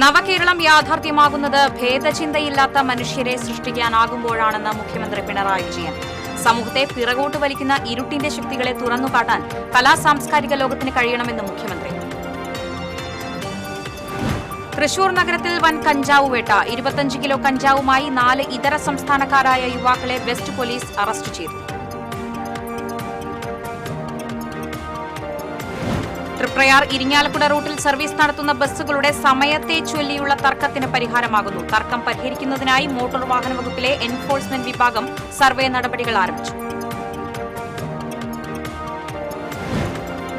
നവകേരളം യാഥാർത്ഥ്യമാകുന്നത് ഭേദചിന്തയില്ലാത്ത മനുഷ്യരെ സൃഷ്ടിക്കാനാകുമ്പോഴാണെന്ന് മുഖ്യമന്ത്രി പിണറായി വിജയൻ. സമൂഹത്തെ പിറകോട്ട് വലിക്കുന്ന ഇരുട്ടിന്റെ ശക്തികളെ തുറന്നുകാട്ടാൻ കലാസാംസ്കാരിക ലോകത്തിന് കഴിയണമെന്ന് മുഖ്യമന്ത്രി. തൃശൂർ നഗരത്തിൽ വൻ കഞ്ചാവ് വേട്ട. 25 കിലോ കഞ്ചാവുമായി 4 ഇതര സംസ്ഥാനക്കാരായ യുവാക്കളെ വെസ്റ്റ് പോലീസ് അറസ്റ്റ് ചെയ്തു. തൃപ്രയാർ ഇരിങ്ങാലക്കുട റൂട്ടിൽ സർവീസ് നടത്തുന്ന ബസ്സുകളുടെ സമയത്തെ ചൊല്ലിയുള്ള തർക്കത്തിന് പരിഹാരമാകുന്നു. തർക്കം പരിഹരിക്കുന്നതിനായി മോട്ടോർ വാഹന വകുപ്പിലെ എൻഫോഴ്സ്മെന്റ് വിഭാഗം സർവേ നടപടികൾ ആരംഭിച്ചു.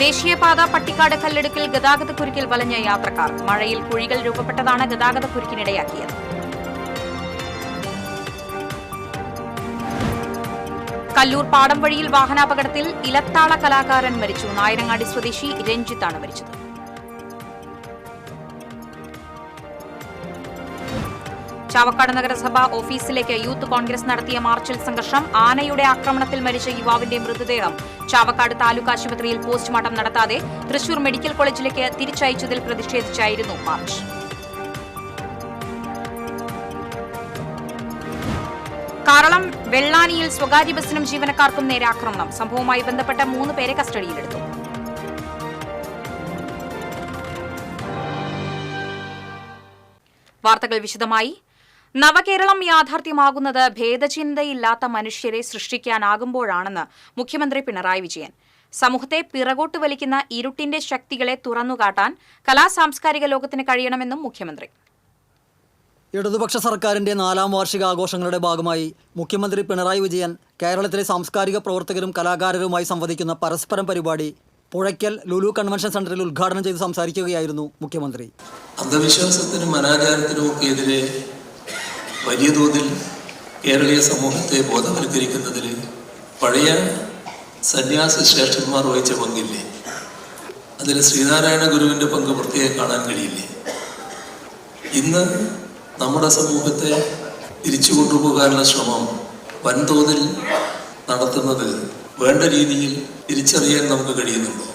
ദേശീയപാത പട്ടിക്കാട് കല്ലെടുക്കിൽ ഗതാഗതക്കുരുക്കിൽ വലഞ്ഞ യാത്രക്കാർ. മഴയിൽ കുഴികൾ രൂപപ്പെട്ടതാണ് ഗതാഗതക്കുരുക്കിനിടയാക്കിയത്. കല്ലൂർ പാടം വഴിയിൽ വാഹനാപകടത്തിൽ ഇലത്താള കലാകാരൻ മരിച്ചു. നായരങ്ങാടി സ്വദേശി രഞ്ജിത്താണ് മരിച്ചത്. ചാവക്കാട് നഗരസഭ ഓഫീസിലേക്ക് യൂത്ത് കോൺഗ്രസ് നടത്തിയ മാർച്ചിൽ സംഘർഷം. ആനയുടെ ആക്രമണത്തിൽ മരിച്ച യുവാവിന്റെ മൃതദേഹം ചാവക്കാട് താലൂക്ക് ആശുപത്രിയിൽ പോസ്റ്റ്മോർട്ടം നടത്താതെ തൃശൂർ മെഡിക്കൽ കോളേജിലേക്ക് തിരിച്ചയച്ചതിൽ പ്രതിഷേധിച്ചായിരുന്നു മാർച്ച്. കാറളം വെള്ളാനിയിൽ സ്വകാര്യ ബസിനും ജീവനക്കാർക്കും നേരെ ആക്രമണം. സംഭവവുമായി ബന്ധപ്പെട്ട 3 പേരെ കസ്റ്റഡിയിലെടുത്തു. വാർത്തകൾ വിശദമായി. നവകേരളം യാഥാർത്ഥ്യമാകുന്നത് ഭേദചിന്തയില്ലാത്ത മനുഷ്യരെ സൃഷ്ടിക്കാനാകുമ്പോഴാണെന്ന് മുഖ്യമന്ത്രി പിണറായി വിജയൻ. സമൂഹത്തെ പിറകോട്ട് വലിക്കുന്ന ഇരുട്ടിന്റെ ശക്തികളെ തുറന്നുകാട്ടാൻ കലാസാംസ്കാരിക ലോകത്തിന് കഴിയണമെന്നും മുഖ്യമന്ത്രി. ഇടതുപക്ഷ സർക്കാരിന്റെ 4ാം വാർഷികാഘോഷങ്ങളുടെ ഭാഗമായി മുഖ്യമന്ത്രി പിണറായി വിജയൻ കേരളത്തിലെ സാംസ്കാരിക പ്രവർത്തകരും കലാകാരരുമായി സംവദിക്കുന്ന പരസ്പരം പരിപാടി പുഴയ്ക്കൽ ലുലു കൺവെൻഷൻ സെന്ററിൽ ഉദ്ഘാടനം ചെയ്ത് സംസാരിക്കുകയായിരുന്നു മുഖ്യമന്ത്രി. അന്ധവിശ്വാസത്തിനും അനാചാരത്തിനുമൊക്കെ എതിരെ വലിയ തോതിൽ കേരളീയ സമൂഹത്തെ ബോധവൽക്കരിക്കുന്നതിൽ പഴയ സന്യാസ ശ്രേഷ്ഠന്മാർ വഹിച്ച പങ്കില്ലേ? അതിൽ ശ്രീനാരായണ ഗുരുവിൻ്റെ പങ്ക് പ്രത്യേകം കാണാൻ കഴിയില്ലേ? ഇന്ന് നമ്മുടെ സമൂഹത്തെ തിരിച്ചു കൊണ്ടുപോകാനുള്ള ശ്രമം വൻതോതിൽ നടത്തുന്നത് വേണ്ട രീതിയിൽ തിരിച്ചറിയാൻ നമുക്ക് കഴിയുന്നുണ്ടോ?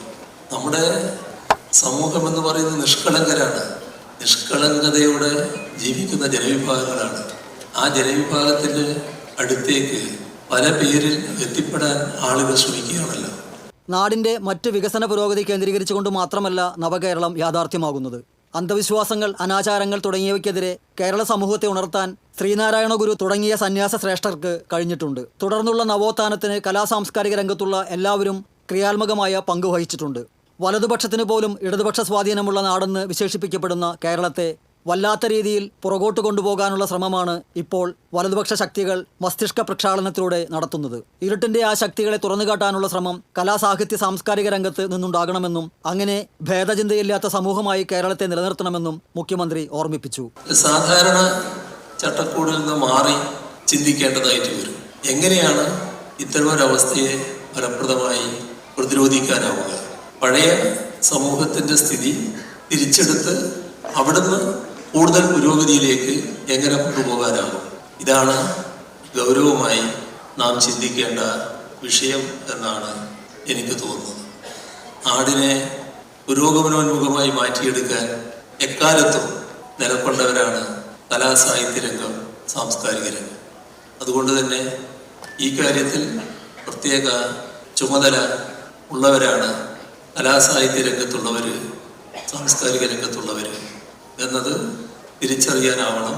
നമ്മുടെ സമൂഹം എന്ന് പറയുന്നത് നിഷ്കളങ്കരാണ്. നിഷ്കളങ്കതയോടെ ജീവിക്കുന്ന ജനവിഭാഗങ്ങളാണ്. ആ ജനവിഭാഗത്തിൻ്റെ അടുത്തേക്ക് പല പേരിൽ എത്തിപ്പെടാൻ ആളുകൾ ശ്രമിക്കുകയാണല്ലോ. നാടിന്റെ മറ്റ് വികസന പുരോഗതി കേന്ദ്രീകരിച്ചുകൊണ്ട് മാത്രമല്ല നവകേരളം യാഥാർത്ഥ്യമാകുന്നത്. അന്ധവിശ്വാസങ്ങൾ, അനാചാരങ്ങൾ തുടങ്ങിയവയ്ക്കെതിരെ കേരള സമൂഹത്തെ ഉണർത്താൻ ശ്രീനാരായണ ഗുരു തുടങ്ങിയ സന്യാസ ശ്രേഷ്ഠർക്ക് കഴിഞ്ഞിട്ടുണ്ട്. തുടർന്നുള്ള നവോത്ഥാനത്തിന് കലാസാംസ്കാരിക രംഗത്തുള്ള എല്ലാവരും ക്രിയാത്മകമായ പങ്ക് വഹിച്ചിട്ടുണ്ട്. വലതുപക്ഷത്തിന് പോലും ഇടതുപക്ഷ സ്വാധീനമുള്ള നാടെന്ന് വിശേഷിപ്പിക്കപ്പെടുന്ന കേരളത്തെ വല്ലാത്ത രീതിയിൽ പുറകോട്ട് കൊണ്ടുപോകാനുള്ള ശ്രമമാണ് ഇപ്പോൾ വലതുപക്ഷ ശക്തികൾ മസ്തിഷ്ക പ്രക്ഷാളനത്തിലൂടെ നടത്തുന്നത്. ഇരുട്ടിന്റെ ആ ശക്തികളെ തുറന്നുകാട്ടാനുള്ള ശ്രമം കലാസാഹിത്യ സാംസ്കാരിക രംഗത്ത് നിന്നുണ്ടാകണമെന്നും അങ്ങനെ ഭേദചിന്തയില്ലാത്ത സമൂഹമായി കേരളത്തെ നിലനിർത്തണമെന്നും മുഖ്യമന്ത്രി ഓർമ്മിപ്പിച്ചു. സാധാരണ ചട്ടക്കൂടിൽ നിന്ന് മാറി ചിന്തിക്കേണ്ടതായിട്ട് വരും. എങ്ങനെയാണ് ഇത്തരമൊരവസ്ഥയെ ഫലപ്രദമായി പ്രതിരോധിക്കാനാവുക? പഴയ സമൂഹത്തിന്റെ സ്ഥിതി തിരിച്ചെടുത്ത് അവിടുന്ന് കൂടുതൽ പുരോഗതിയിലേക്ക് എങ്ങനെ കൊണ്ടുപോകാനാകും? ഇതാണ് ഗൗരവമായി നാം ചിന്തിക്കേണ്ട വിഷയം എന്നാണ് എനിക്ക് തോന്നുന്നത്. നാടിനെ പുരോഗമനോന്മുഖമായി മാറ്റിയെടുക്കാൻ എക്കാലത്തും നിലകൊണ്ടവരാണ് കലാസാഹിത്യ രംഗം, സാംസ്കാരിക രംഗം. അതുകൊണ്ട് തന്നെ ഈ കാര്യത്തിൽ പ്രത്യേക ചുമതല ഉള്ളവരാണ് കലാസാഹിത്യ രംഗത്തുള്ളവർ, സാംസ്കാരിക രംഗത്തുള്ളവർ എന്നത് തിരിച്ചറിയാനാവണം.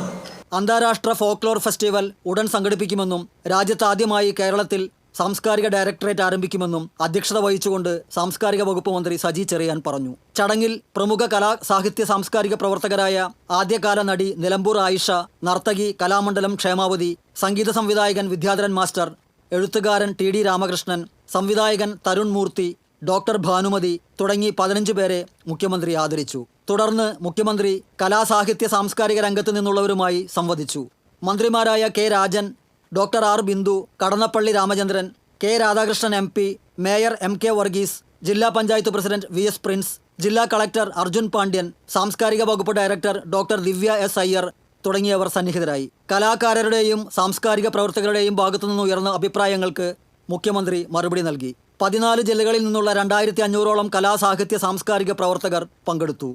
അന്താരാഷ്ട്ര ഫോക്ലോർ ഫെസ്റ്റിവൽ ഉടൻ സംഘടിപ്പിക്കുമെന്നും രാജ്യത്താദ്യമായി കേരളത്തിൽ സാംസ്കാരിക ഡയറക്ടറേറ്റ് ആരംഭിക്കുമെന്നും അധ്യക്ഷത വഹിച്ചുകൊണ്ട് സാംസ്കാരിക വകുപ്പ് മന്ത്രി സജി ചെറിയാൻ പറഞ്ഞു. ചടങ്ങിൽ പ്രമുഖ കലാ സാഹിത്യ സാംസ്കാരിക പ്രവർത്തകരായ ആദ്യകാല നടി നിലമ്പൂർ ആയിഷ, നർത്തകി കലാമണ്ഡലം ക്ഷേമാവതി, സംഗീത സംവിധായകൻ വിദ്യാധരൻ മാസ്റ്റർ, എഴുത്തുകാരൻ TD രാമകൃഷ്ണൻ, സംവിധായകൻ തരുൺ മൂർത്തി, ഡോക്ടർ ഭാനുമതി തുടങ്ങി 15 പേരെ മുഖ്യമന്ത്രി ആദരിച്ചു. തുടർന്ന് മുഖ്യമന്ത്രി കലാസാഹിത്യ സാംസ്കാരിക രംഗത്ത് നിന്നുള്ളവരുമായി സംവദിച്ചു. മന്ത്രിമാരായ K Rajan, doctor R Bindu, Kadannappally Ramachandran, K Radhakrishnan MP, mayor MK Varghese, ജില്ലാ പഞ്ചായത്ത് പ്രസിഡന്റ് VS പ്രിൻസ്, ജില്ലാ കളക്ടർ അർജുൻ പാണ്ഡ്യൻ, സാംസ്കാരിക വകുപ്പ് director doctor Divya S Iyer തുടങ്ങിയവർ സന്നിഹിതരായി. കലാകാരരുടെയും സാംസ്കാരിക പ്രവർത്തകരുടെയും ഭാഗത്തുനിന്ന് ഉയർന്ന അഭിപ്രായങ്ങൾക്ക് മുഖ്യമന്ത്രി മറുപടി നൽകി. 14 ജില്ലകളിൽ നിന്നുള്ള 2500ഓളം കലാസാഹിത്യ സാംസ്കാരിക പ്രവർത്തകർ പങ്കെടുത്തു.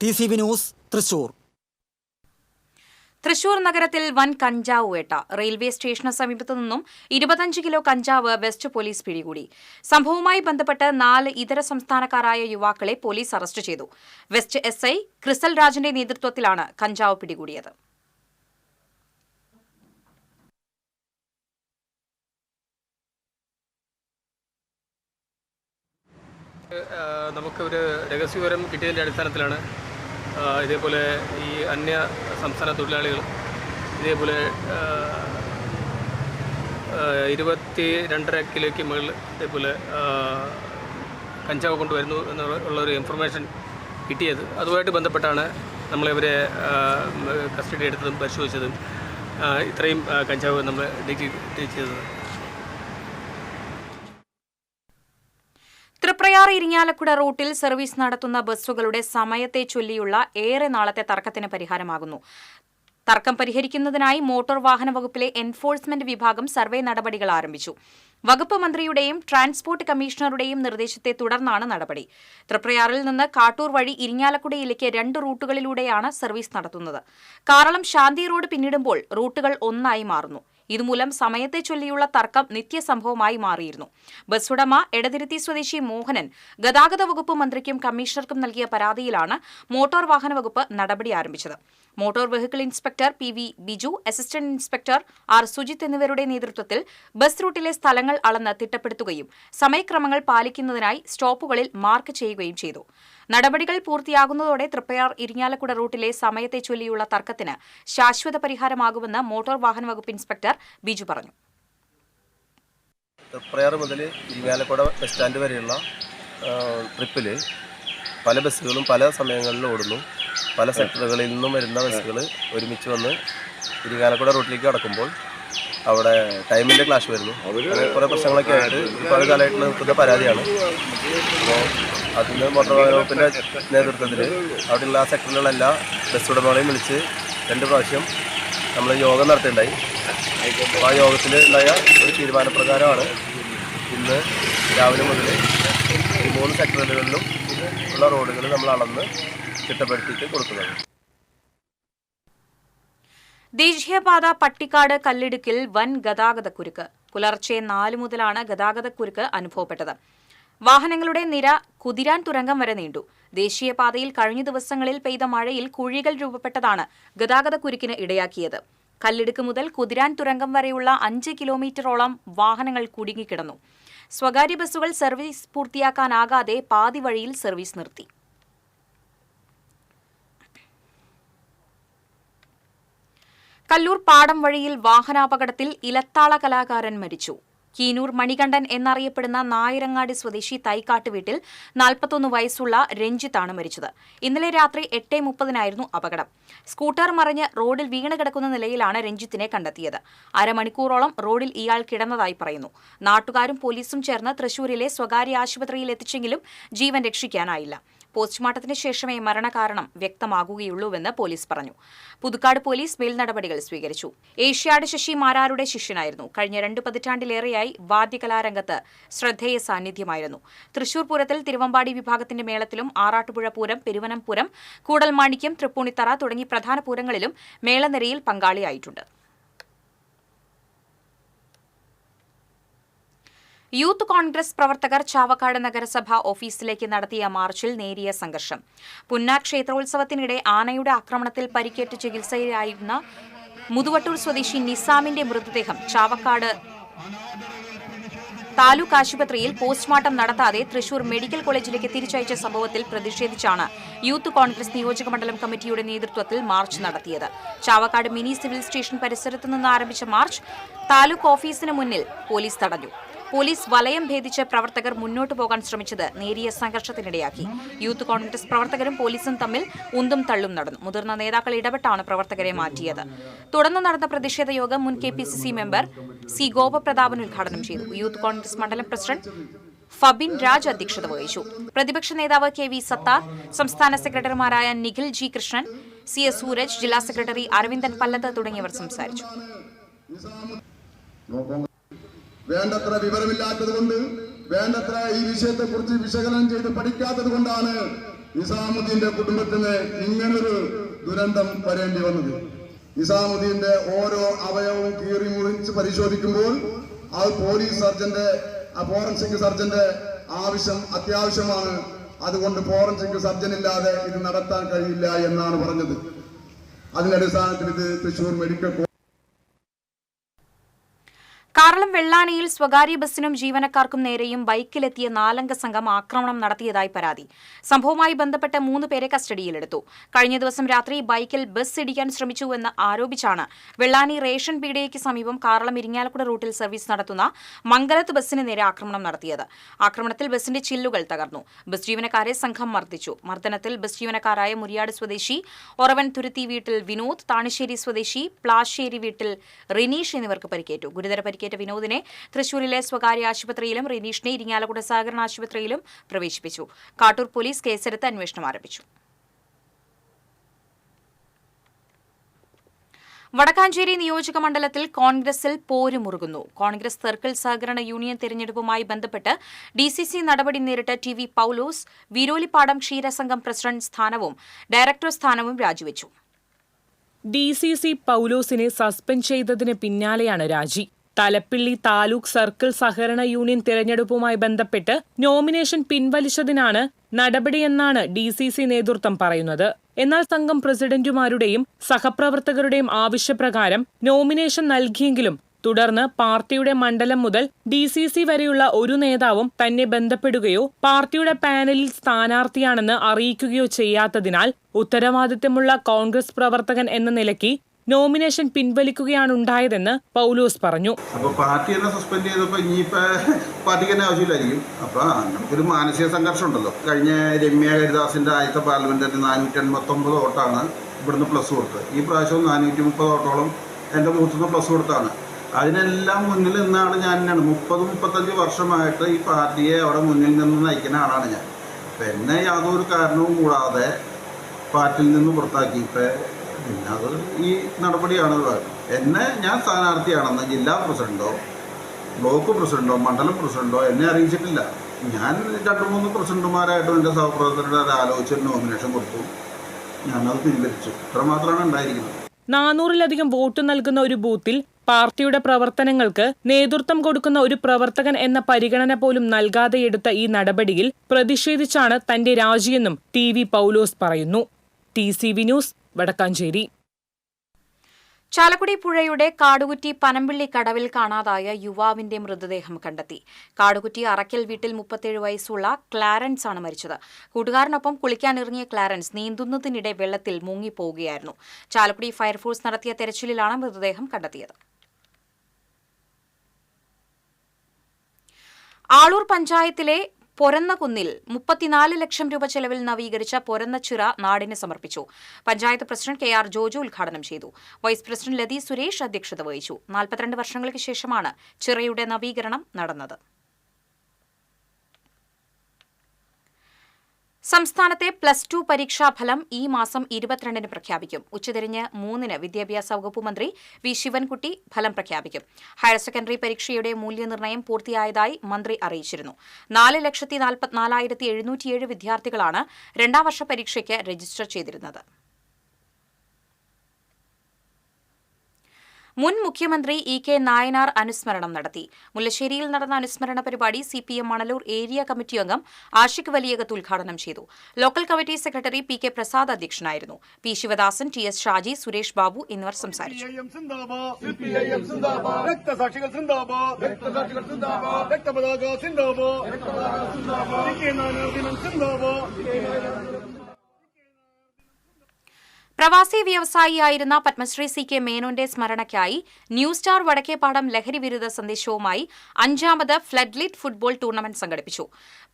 TCV news, Thrissur. തൃശൂർ നഗരത്തിൽ വൻ കഞ്ചാവ് വേട്ട. റെയിൽവേ സ്റ്റേഷന് സമീപത്തു നിന്നും 25 കിലോ കഞ്ചാവ് വെസ്റ്റ് പോലീസ് പിടികൂടി. സംഭവവുമായി ബന്ധപ്പെട്ട് 4 ഇതര സംസ്ഥാനക്കാരായ യുവാക്കളെ പോലീസ് അറസ്റ്റ് ചെയ്തു. വെസ്റ്റ് SI ക്രിസൽ രാജിന്റെ നേതൃത്വത്തിലാണ് കഞ്ചാവ് പിടികൂടിയത്. നമുക്കൊരു രഹസ്യവിവരം കിട്ടിയതിൻ്റെ അടിസ്ഥാനത്തിലാണ് ഇതേപോലെ ഈ അന്യ സംസ്ഥാന തൊഴിലാളികൾ ഇതേപോലെ 22.5 കിലോയ്ക്ക് മുകളിൽ ഇതേപോലെ കഞ്ചാവ് കൊണ്ടുവരുന്നു എന്നുള്ളൊരു ഇൻഫർമേഷൻ കിട്ടിയത്. അതുമായിട്ട് ബന്ധപ്പെട്ടാണ് നമ്മളിവരെ കസ്റ്റഡി എടുത്തതും പരിശോധിച്ചതും ഇത്രയും കഞ്ചാവ് നമ്മൾ ഡിറ്റക്ട് ചെയ്തത്. തൃപ്രയാർ ഇരിങ്ങാലക്കുട റൂട്ടിൽ സർവീസ് നടത്തുന്ന ബസ്സുകളുടെ സമയത്തെ ചൊല്ലിയുള്ള ഏറെ നാളത്തെ തർക്കത്തിന് പരിഹാരമാകുന്നു. തർക്കം പരിഹരിക്കുന്നതിനായി മോട്ടോർ വാഹന വകുപ്പിലെ എൻഫോഴ്സ്മെന്റ് വിഭാഗം സർവേ നടപടികൾ ആരംഭിച്ചു. വകുപ്പ് മന്ത്രിയുടെയും ട്രാൻസ്പോർട്ട് കമ്മീഷണറുടെയും നിർദ്ദേശത്തെ തുടർന്നാണ് നടപടി. തൃപ്രയാറിൽ നിന്ന് കാട്ടൂർ വഴി ഇരിങ്ങാലക്കുടയിലേക്ക് 2 റൂട്ടുകളിലൂടെയാണ് സർവീസ് നടത്തുന്നത്. കാറളം ശാന്തി റോഡ് പിന്നിടുമ്പോൾ റൂട്ടുകൾ ഒന്നായി മാറുന്നു. ഇതുമൂലം സമയത്തെ ചൊല്ലിയുള്ള തർക്കം നിത്യസംഭവമായി മാറിയിരുന്നു. ബസ്സുടമ എടതിരുത്തി സ്വദേശി മോഹനൻ ഗതാഗത വകുപ്പ് മന്ത്രിക്കും കമ്മീഷണർക്കും നൽകിയ പരാതിയിലാണ് മോട്ടോർ വാഹന വകുപ്പ് നടപടി ആരംഭിച്ചത്. Motor vehicle inspector PV Biju, assistant inspector R Sujith എന്നിവരുടെ നേതൃത്വത്തിൽ ബസ് റൂട്ടിലെ സ്ഥലങ്ങൾ അളന്ന് തിട്ടപ്പെടുത്തുകയും സമയക്രമങ്ങൾ പാലിക്കുന്നതിനായി സ്റ്റോപ്പുകളിൽ മാർക്ക് ചെയ്യുകയും ചെയ്തു. നടപടികൾ പൂർത്തിയാകുന്നതോടെ തൃപ്രയാർ ഇരിങ്ങാലക്കുട റൂട്ടിലെ സമയത്തെ ചൊല്ലിയുള്ള തർക്കത്തിന് ശാശ്വത പരിഹാരമാകുമെന്ന് മോട്ടോർ വാഹന വകുപ്പ് ഇൻസ്പെക്ടർ ബിജു പറഞ്ഞു. തൃപ്രയാർ മുതൽ ഇരിങ്ങാലക്കുട ബസ് സ്റ്റാൻഡ് വരെയുള്ള ട്രിപ്പിൽ പല ബസ്സുകളും പല സമയങ്ങളിൽ ഓടുന്നു. പല സെക്ടറുകളിൽ നിന്നും വരുന്ന ബസ്സുകൾ ഒരുമിച്ച് വന്ന് ഇരിങ്ങാലക്കുട റൂട്ടിലേക്ക് കടക്കുമ്പോൾ അവിടെ ടൈമിൻ്റെ ക്ലാഷ് വരുന്നു. അങ്ങനെ കുറേ പ്രശ്നങ്ങളൊക്കെ ആയിട്ട് ഒരുപാട് കാലമായിട്ട് നിൽക്കുന്ന പരാതിയാണ്. അപ്പോൾ അതിന് മോട്ടോർ വാഹന വകുപ്പിൻ്റെ നേതൃത്വത്തിൽ അവിടെയുള്ള ആ സെക്ടറിലുള്ള എല്ലാ ബസ് ഉടമകളെയും വിളിച്ച് 2 പ്രാവശ്യം നമ്മൾ യോഗം നടത്തിയിട്ടുണ്ടായി. അപ്പോൾ ആ യോഗത്തിൽ ഉണ്ടായ ഒരു തീരുമാനപ്രകാരമാണ് ഇന്ന് രാവിലെ മുതൽ ഈ 3 സെക്ടറുകളിലും ഉള്ള റോഡുകൾ നമ്മൾ അളന്ന് ചിട്ടപ്പെടുത്തിയിട്ട് കൊടുക്കുന്നത്. ദേശീയപാത പട്ടിക്കാട് കല്ലിടുക്കിൽ വൻ ഗതാഗതക്കുരുക്ക്. പുലർച്ചെ 4 മുതലാണ് ഗതാഗതക്കുരുക്ക് അനുഭവപ്പെട്ടത്. വാഹനങ്ങളുടെ നിര കുതിരാൻ തുരങ്കം വരെ നീണ്ടു. ദേശീയപാതയിൽ കഴിഞ്ഞ ദിവസങ്ങളിൽ പെയ്ത മഴയിൽ കുഴികൾ രൂപപ്പെട്ടതാണ് ഗതാഗതക്കുരുക്കിന് ഇടയാക്കിയത്. കല്ലിടുക്ക് മുതൽ കുതിരാൻ തുരങ്കം വരെയുള്ള 5 കിലോമീറ്ററോളം വാഹനങ്ങൾ കുടുങ്ങിക്കിടന്നു. സ്വകാര്യ ബസ്സുകൾ സർവീസ് പൂർത്തിയാക്കാനാകാതെ പാതി വഴിയിൽ സർവീസ് നിർത്തി. കല്ലൂർ പാടം വഴിയിൽ വാഹനാപകടത്തിൽ ഇലത്താള കലാകാരൻ മരിച്ചു. കീനൂർ മണികണ്ഠൻ എന്നറിയപ്പെടുന്ന നായരങ്ങാടി സ്വദേശി തൈക്കാട്ട് വീട്ടിൽ 41 വയസ്സുള്ള രഞ്ജിത്താണ് മരിച്ചത്. ഇന്നലെ രാത്രി 8:30 അപകടം. സ്കൂട്ടർ മറിഞ്ഞ് റോഡിൽ വീണ് കിടക്കുന്ന നിലയിലാണ് രഞ്ജിത്തിനെ കണ്ടെത്തിയത്. അരമണിക്കൂറോളം റോഡിൽ ഇയാൾ കിടന്നതായി പറയുന്നു. നാട്ടുകാരും പോലീസും ചേർന്ന് തൃശൂരിലെ സ്വകാര്യ ആശുപത്രിയിൽ എത്തിച്ചെങ്കിലും ജീവൻ രക്ഷിക്കാനായില്ല. പോസ്റ്റ്മോർട്ടത്തിന് ശേഷമേ മരണകാരണം വ്യക്തമാകുകയുള്ളൂവെന്ന് പോലീസ് പറഞ്ഞു. പുതുക്കാട് പോലീസ് മേൽനടപടികൾ സ്വീകരിച്ചു. ഏഷ്യാഡ് ശശി മാരാരുടെ ശിഷ്യനായിരുന്നു. കഴിഞ്ഞ 2 പതിറ്റാണ്ടിലേറെയായി വാദ്യകലാരംഗത്ത് ശ്രദ്ധേയ സാന്നിധ്യമായിരുന്നു. തൃശൂർ പൂരത്തിൽ തിരുവമ്പാടി വിഭാഗത്തിന്റെ മേളത്തിലും ആറാട്ടുപുഴ പൂരം, പെരുവനം പൂരം, കൂടൽമാണിക്യം, തൃപ്പൂണിത്തറ തുടങ്ങി പ്രധാന പൂരങ്ങളിലും മേളനിരയിൽ പങ്കാളിയായിട്ടുണ്ട്. യൂത്ത് കോൺഗ്രസ് പ്രവർത്തകർ ചാവക്കാട് നഗരസഭ ഓഫീസിലേക്ക് നടത്തിയ മാർച്ചിൽ നേരിയ സംഘർഷം. പുന്നാർ ക്ഷേത്രോത്സവത്തിനിടെ ആനയുടെ ആക്രമണത്തിൽ പരിക്കേറ്റ് ചികിത്സയിലായിരുന്ന മുതുവട്ടൂർ സ്വദേശി നിസാമിന്റെ മൃതദേഹം ചാവക്കാട് താലൂക്ക് ആശുപത്രിയിൽ പോസ്റ്റ്മോർട്ടം നടത്താതെ തൃശൂർ മെഡിക്കൽ കോളേജിലേക്ക് തിരിച്ചയച്ച സംഭവത്തിൽ പ്രതിഷേധിച്ചാണ് യൂത്ത് കോൺഗ്രസ് നിയോജകമണ്ഡലം കമ്മിറ്റിയുടെ നേതൃത്വത്തിൽ മാർച്ച് നടത്തിയത്. ചാവക്കാട് മിനി സിവിൽ സ്റ്റേഷൻ പരിസരത്ത് നിന്ന് ആരംഭിച്ച മാർച്ച് താലൂക്ക് ഓഫീസിന് മുന്നിൽ പോലീസ് തടഞ്ഞു. പോലീസ് വലയം ഭേദിച്ച് പ്രവർത്തകർ മുന്നോട്ടു പോകാൻ ശ്രമിച്ചത് നേരിയ സംഘർഷത്തിനിടയാക്കി. യൂത്ത് കോൺഗ്രസ് പ്രവർത്തകരും പോലീസും തമ്മിൽ ഉന്തും തള്ളും നടന്നു. മുതിർന്ന നേതാക്കൾ ഇടപെട്ടാണ് പ്രവർത്തകരെ മാറ്റിയത്. തുടർന്ന് നടന്ന പ്രതിഷേധ യോഗം മുൻ KPCC മെമ്പർ C ഗോപപ്രതാപൻ ഉദ്ഘാടനം ചെയ്തു. യൂത്ത് കോൺഗ്രസ് മണ്ഡലം പ്രസിഡന്റ് ഫബിൻ രാജ് അധ്യക്ഷത വഹിച്ചു. പ്രതിപക്ഷ നേതാവ് KV സത്താർ, സംസ്ഥാന സെക്രട്ടറിമാരായ നിഖിൽ G കൃഷ്ണൻ, CS സൂരജ്, ജില്ലാ സെക്രട്ടറി അരവിന്ദൻ പല്ലത്ത് തുടങ്ങിയവർ സംസാരിച്ചു. വേണ്ടത്ര വിവരമില്ലാത്തത് കൊണ്ട്, വേണ്ടത്ര ഈ വിഷയത്തെക്കുറിച്ച് വിശകലനം ചെയ്ത് പഠിക്കാത്തത് കൊണ്ടാണ് നിസാമുദ്ദീന്റെ കുടുംബത്തിന് ഇങ്ങനൊരു ദുരന്തം വരേണ്ടി വന്നത്. നിസാമുദ്ദീന്റെ ഓരോ അവയവവും കീറി മുറിച്ച് പരിശോധിക്കുമ്പോൾ അത് പോലീസ് സർജന്റെ ഫോറൻസിക് സർജന്റെ അത്യാവശ്യമാണ്. അതുകൊണ്ട് ഫോറൻസിക് സർജൻ ഇല്ലാതെ ഇത് നടത്താൻ കഴിയില്ല എന്നാണ് പറഞ്ഞത്. അതിന്റെ അടിസ്ഥാനത്തിൽ ഇത് തൃശൂർ മെഡിക്കൽ കാറളം വെള്ളാനിയിൽ സ്വകാര്യ ബസ്സിനും ജീവനക്കാർക്കും നേരെയും ബൈക്കിലെത്തിയ 4-അംഗ സംഘം ആക്രമണം നടത്തിയതായി പരാതി. സംഭവവുമായി ബന്ധപ്പെട്ട് 3 പേരെ കസ്റ്റഡിയിലെടുത്തു. കഴിഞ്ഞ ദിവസം രാത്രി ബൈക്കിൽ ബസ് ഇടിക്കാൻ ശ്രമിച്ചുവെന്ന് ആരോപിച്ചാണ് വെള്ളാനി റേഷൻ പീടികയ്ക്ക് സമീപം കാറളം ഇരിങ്ങാലക്കുട റൂട്ടിൽ സർവീസ് നടത്തുന്ന മംഗലത്ത് ബസ്സിന് നേരെ ആക്രമണം നടത്തിയത്. ആക്രമണത്തിൽ ബസിന്റെ ചില്ലുകൾ തകർന്നു. ബസ് ജീവനക്കാരെ സംഘം മർദ്ദിച്ചു. മർദ്ദനത്തിൽ ബസ് ജീവനക്കാരായ മുരിയാട് സ്വദേശി ഒറവൻ തുരുത്തി വീട്ടിൽ വിനോദ്, താണിശ്ശേരി സ്വദേശി പ്ലാശ്ശേരി വീട്ടിൽ റിനീഷ് എന്നിവർക്ക് പരിക്കേറ്റു. ഗുരുതര പരിക്കേറ്റ വിനോദിനെ തൃശൂരിലെ സ്വകാര്യ ആശുപത്രിയിലും റിനീഷിനെ ഇരിങ്ങാലക്കുട സഹകരണ ആശുപത്രിയിലും പ്രവേശിപ്പിച്ചു. കാട്ടൂർ പോലീസ് കേസെടുത്ത് അന്വേഷണം ആരംഭിച്ചു. വടക്കാഞ്ചേരി നിയോജക മണ്ഡലത്തിൽ കോൺഗ്രസിൽ പോരുമുറുകുന്നു. കോൺഗ്രസ് സർക്കിൾ സഹകരണ യൂണിയൻ തെരഞ്ഞെടുപ്പുമായി ബന്ധപ്പെട്ട് ഡിസിസി നടപടി നേരിട്ട ടി.വി. പൌലോസ് വീരോലിപ്പാടം ക്ഷീരസംഘം പ്രസിഡന്റ് സ്ഥാനവും ഡയറക്ടർ സ്ഥാനവും രാജിവെച്ചു. ഡിസിസി പൌലോസിനെ സസ്പെൻഡ് ചെയ്തതിന് പിന്നാലെയാണ് രാജി. തലപ്പിള്ളി താലൂക്ക് സർക്കിൾ സഹകരണ യൂണിയൻ തെരഞ്ഞെടുപ്പുമായി ബന്ധപ്പെട്ട് നോമിനേഷൻ പിൻവലിച്ചതിനാണ് നടപടിയെന്നാണ് ഡിസിസി നേതൃത്വം പറയുന്നത്. എന്നാൽ സംഘം പ്രസിഡന്റുമാരുടെയും സഹപ്രവർത്തകരുടെയും ആവശ്യപ്രകാരം നോമിനേഷൻ നൽകിയെങ്കിലും തുടർന്ന് പാർട്ടിയുടെ മണ്ഡലം മുതൽ ഡിസിസി വരെയുള്ള ഒരു നേതാവും തന്നെ ബന്ധപ്പെടുകയോ പാർട്ടിയുടെ പാനലിൽ സ്ഥാനാർത്ഥിയാണെന്ന് അറിയിക്കുകയോ ചെയ്യാത്തതിനാൽ ഉത്തരവാദിത്തമുള്ള കോൺഗ്രസ് പ്രവർത്തകൻ എന്ന നിലയ്ക്ക് നോമിനേഷൻ പിൻവലിക്കുകയാണുണ്ടായതെന്ന് പൌലോസ് പറഞ്ഞു. അപ്പോൾ പാർട്ടി തന്നെ സസ്പെൻഡ് ചെയ്തപ്പോൾ ഇനിയിപ്പോൾ പാർട്ടിക്ക് തന്നെ ആവശ്യമില്ലായിരിക്കും. അപ്പോൾ നമുക്കൊരു മാനസിക സംഘർഷം ഉണ്ടല്ലോ. കഴിഞ്ഞ രമ്യ ഹരിദാസിൻ്റെ ആദ്യത്തെ പാർലമെന്റിന് 489 വോട്ടാണ് ഇവിടുന്ന് പ്ലസ് കൊടുത്തത്. ഈ പ്രാവശ്യം 430 വോട്ടോളം എൻ്റെ ബൂത്തുനിന്ന് പ്ലസ് കൊടുത്താണ്. അതിനെല്ലാം മുന്നിൽ നിന്നാണ് ഞാൻ 30-35 വർഷമായിട്ട് ഈ പാർട്ടിയെ അവിടെ മുന്നിൽ നിന്ന് നയിക്കുന്ന ആളാണ് ഞാൻ. അപ്പം എന്നെ യാതൊരു കാരണവും കൂടാതെ പാർട്ടിയിൽ നിന്ന് പുറത്താക്കി. പിന്നെ അത് ഈ നടപടിയാണ്. ഞാൻ സ്ഥാനാർത്ഥിയാണെന്ന് ജില്ലാ പ്രസിഡന്റോ ബ്ലോക്ക് പ്രസിഡന്റോ മണ്ഡലം പ്രസിഡന്റോ എന്നെ അറിയിച്ചിട്ടില്ല. ഞാൻ 2-3 പ്രസിഡന്റുമാരായിട്ടും എൻ്റെ സഹപ്രവർത്തകരുടെ ആലോചിച്ച് നോമിനേഷൻ കൊടുത്തു. ഞാനത് പിൻവലിച്ചു. ഇത്രമാത്രമാണ് ഉണ്ടായിരിക്കുന്നത്. 400-ലധികം വോട്ട് നൽകുന്ന ഒരു ബൂത്തിൽ പാർട്ടിയുടെ പ്രവർത്തനങ്ങൾക്ക് നേതൃത്വം കൊടുക്കുന്ന ഒരു പ്രവർത്തകൻ എന്ന പരിഗണന പോലും നൽകാതെ എടുത്ത ഈ നടപടിയിൽ പ്രതിഷേധിച്ചാണ് തന്റെ രാജിയെന്നും ടി.വി. പൌലോസ് പറയുന്നു. TCV news, Vadakkanchery. ചാലക്കുടി പുഴയുടെ കാടുകുറ്റി പനമ്പിള്ളി കടവിൽ കാണാതായ യുവാവിന്റെ മൃതദേഹം കണ്ടെത്തി. കാടുകുറ്റി അറക്കൽ വീട്ടിൽ 37 വയസ്സുള്ള ക്ലാരൻസ് ആണ് മരിച്ചത്. കൂട്ടുകാരനൊപ്പം കുളിക്കാനിറങ്ങിയ ക്ലാരൻസ് നീന്തുന്നതിനിടെ വെള്ളത്തിൽ മുങ്ങിപ്പോവുകയായിരുന്നു. ചാലക്കുടി ഫയർഫോഴ്സ് നടത്തിയ തെരച്ചിലിലാണ് മൃതദേഹം കണ്ടെത്തിയത്. ആളൂർ പഞ്ചായത്തിലെ പൊരന്നകുന്നിൽ 34 ലക്ഷം രൂപ ചെലവിൽ നവീകരിച്ച പൊരന്നച്ചിറ നാടിന് സമർപ്പിച്ചു. പഞ്ചായത്ത് പ്രസിഡന്റ് KR ജോജു ഉദ്ഘാടനം ചെയ്തു. വൈസ് പ്രസിഡന്റ് ലതി സുരേഷ് അധ്യക്ഷത വഹിച്ചു. 42 വർഷങ്ങൾക്ക് ശേഷമാണ് ചിറയുടെ നവീകരണം നടന്നത്. സംസ്ഥാനത്തെ +2 പരീക്ഷാഫലം ഈ മാസം 22-ന് പ്രഖ്യാപിക്കും. ഉച്ചതിരിഞ്ഞ് 3-ന് വിദ്യാഭ്യാസ വകുപ്പ് മന്ത്രി വി ശിവൻകുട്ടി ഫലം പ്രഖ്യാപിക്കും. ഹയർ സെക്കൻഡറി പരീക്ഷയുടെ മൂല്യനിർണ്ണയം പൂർത്തിയായതായി മന്ത്രി അറിയിച്ചിരുന്നു. 4,44,707 വിദ്യാർത്ഥികളാണ് 2ാം വർഷ പരീക്ഷയ്ക്ക് രജിസ്റ്റർ ചെയ്തിരുന്നത്. മുൻ മുഖ്യമന്ത്രി E.K. നായനാർ അനുസ്മരണം നടത്തി. മുല്ലശ്ശേരിയിൽ നടന്ന അനുസ്മരണ പരിപാടി CPM മണലൂർ ഏരിയ കമ്മിറ്റി അംഗം ആഷിഖ് വലിയകത്ത് ഉദ്ഘാടനം ചെയ്തു. Local committee secretary P.K. Prasad അധ്യക്ഷനായിരുന്നു. P. ശിവദാസൻ, TS ഷാജി, സുരേഷ് ബാബു എന്നിവർ സംസാരിച്ചു. പ്രവാസി വ്യവസായിയായിരുന്ന പത്മശ്രീ CK മേനോന്റെ സ്മരണയ്ക്കായി ന്യൂ സ്റ്റാർ വടക്കേപ്പാടം ലഹരി വിരുദ്ധ സന്ദേശവുമായി 5ാമത് ഫ്ലഡ്ലിറ്റ് ഫുട്ബോൾ ടൂർണമെന്റ് സംഘടിപ്പിച്ചു.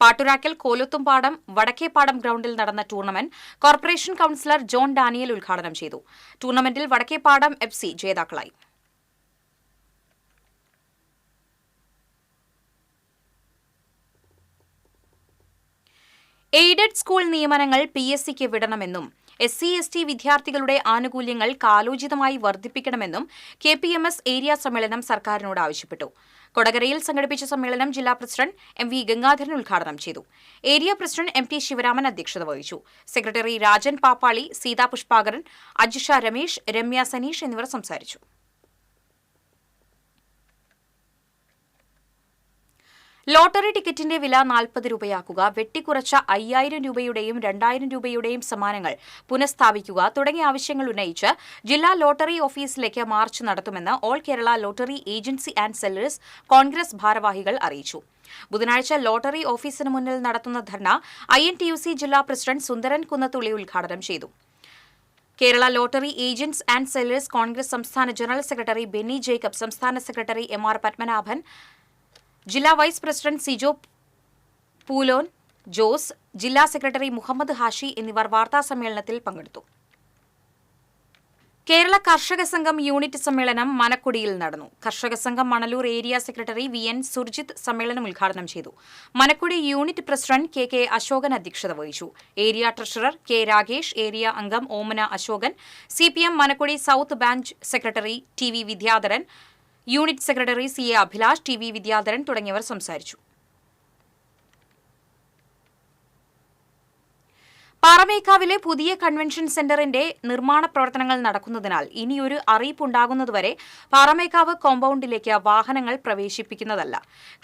പാട്ടുരാക്കൽ കോലുത്തുംപാടം വടക്കേപ്പാടം ഗ്രൌണ്ടിൽ നടന്ന tournament corporation councillor John Daniel ഉദ്ഘാടനം ചെയ്തു. ടൂർണമെന്റിൽ വടക്കേപ്പാടം FC ജേതാക്കളായി. എയ്ഡഡ് സ്കൂൾ നിയമനങ്ങൾ PSCക്ക് വിടണമെന്നും SC/ST വിദ്യാർത്ഥികളുടെ ആനുകൂല്യങ്ങൾ കാലോചിതമായി വർദ്ധിപ്പിക്കണമെന്നും KPMS ഏരിയ സമ്മേളനം സർക്കാരിനോട് ആവശ്യപ്പെട്ടു. കൊടകരയിൽ സംഘടിപ്പിച്ച സമ്മേളനം ജില്ലാ പ്രസിഡന്റ് MV ഗംഗാധരൻ ഉദ്ഘാടനം ചെയ്തു. ഏരിയ പ്രസിഡന്റ് MT ശിവരാമൻ അധ്യക്ഷത വഹിച്ചു. സെക്രട്ടറി രാജൻ പാപ്പാളി, സീതാ പുഷ്പാകരൻ, അജിഷ രമേശ്, രമ്യ സനീഷ് എന്നിവർ സംസാരിച്ചു. ലോട്ടറി ടിക്കറ്റിന്റെ വില 40 രൂപയാക്കുക, വെട്ടിക്കുറച്ച 5000 രൂപയുടെയും 2000 രൂപയുടെയും സമ്മാനങ്ങൾ പുനഃസ്ഥാപിക്കുക തുടങ്ങിയ ആവശ്യങ്ങൾ ഉന്നയിച്ച് ജില്ലാ ലോട്ടറി ഓഫീസിലേക്ക് മാർച്ച് നടത്തുമെന്ന് all Kerala lottery agency and sellers Congress ഭാരവാഹികൾ അറിയിച്ചു. ബുധനാഴ്ച ലോട്ടറി ഓഫീസിന് മുന്നിൽ നടത്തുന്ന ധർണ INTUC ജില്ലാ പ്രസിഡന്റ് സുന്ദരൻ കുന്നത്തുള്ളി ഉദ്ഘാടനം ചെയ്തു. Kerala lottery agents and sellers Congress സംസ്ഥാന ജനറൽ സെക്രട്ടറി ബെന്നി ജേക്കബ്, സംസ്ഥാന സെക്രട്ടറി MR പത്മനാഭൻ, ജില്ലാ വൈസ് പ്രസിഡന്റ് സിജോ പൂലോൻ ജോസ്, ജില്ലാ സെക്രട്ടറി മുഹമ്മദ് ഹാഷി എന്നിവർ വാർത്താസമ്മേളനത്തിൽ പങ്കെടുത്തു. കേരള കർഷക സംഘം യൂണിറ്റ് സമ്മേളനം മനക്കുടിയിൽ നടന്നു. കർഷക സംഘം Manalur area secretary VN Surjith സമ്മേളനം ഉദ്ഘാടനം ചെയ്തു. Manakkudi unit president KK Asokan അധ്യക്ഷത വഹിച്ചു. Area treasurer K Rakesh, area അംഗം Omana Asokan, CPM Manakkudi south branch secretary TV Vidyadharan, unit secretary CA Abhilash, TV Vidyadharan തുടങ്ങിയവർ സംസാരിച്ചു. പാറമേക്കാവിലെ പുതിയ കൺവെൻഷൻ സെന്ററിന്റെ നിർമ്മാണ പ്രവർത്തനങ്ങൾ നടക്കുന്നതിനാൽ ഇനിയൊരു അറിയിപ്പുണ്ടാകുന്നതുവരെ പാറമേക്കാവ് കോമ്പൌണ്ടിലേക്ക് വാഹനങ്ങൾ പ്രവേശിപ്പിക്കുന്നതല്ല.